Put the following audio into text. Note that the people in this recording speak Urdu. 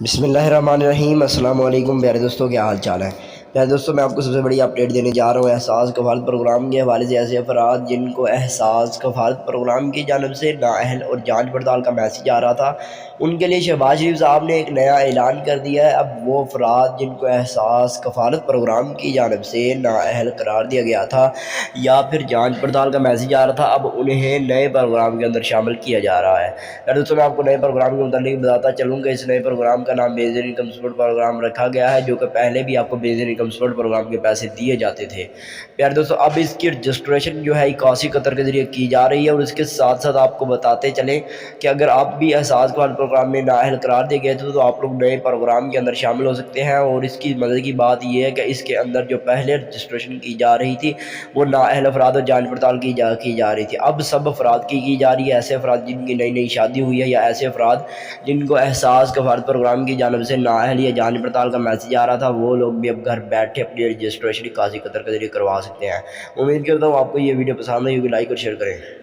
بسم اللہ الرحمن الرحیم۔ السلام علیکم پیارے دوستوں، کیا حال چال ہے؟ پیارے دوستوں، میں آپ کو سب سے بڑی اپڈیٹ دینے جا رہا ہوں احساس کفالت پروگرام کے حوالے سے۔ ایسے افراد جن کو احساس کفالت پروگرام کی جانب سے نااہل اور جانچ پڑتال کا میسج آ رہا تھا، ان کے لیے شہباز شریف صاحب نے ایک نیا اعلان کر دیا ہے۔ اب وہ افراد جن کو احساس کفالت پروگرام کی جانب سے نااہل قرار دیا گیا تھا یا پھر جانچ پڑتال کا میسج آ رہا تھا، اب انہیں نئے پروگرام کے اندر شامل کیا جا رہا ہے۔ پیارے دوستوں، میں آپ کو نئے پروگرام کے متعلق بتاتا چلوں کہ اس نئے پروگرام کا نام بیزر انکم سپورٹ پروگرام رکھا گیا ہے، جو کہ پہلے بھی آپ کو بیزر انکم سپورٹ پروگرام کے پیسے دیے جاتے تھے۔ پیارے دوستو، اب اس کی رجسٹریشن جو ہے 81 قطر کے ذریعے کی جا رہی ہے، اور اس کے ساتھ ساتھ آپ کو بتاتے چلیں کہ اگر آپ بھی احساس کفالت پروگرام میں نااہل قرار دے گئے تھے تو آپ لوگ نئے پروگرام کے اندر شامل ہو سکتے ہیں۔ اور اس کی مزے کی بات یہ ہے کہ اس کے اندر جو پہلے رجسٹریشن کی جا رہی تھی وہ نااہل افراد اور جانچ پڑتال کی جا رہی تھی، اب سب افراد کی جا رہی ہے۔ ایسے افراد جن کی نئی شادی ہوئی ہے، یا ایسے افراد جن کو احساس کفالت پروگرام کی جانب سے نااہل یا جانچ پڑتال کا میسج آ رہا تھا، وہ لوگ بھی اب گھر بیٹھے اپنی رجسٹریشن 81 قطر کے ذریعے کروا سکتے ہیں۔ امید کرتا ہوں آپ کو یہ ویڈیو پسند آئی ہوگی، لائک اور شیئر کریں۔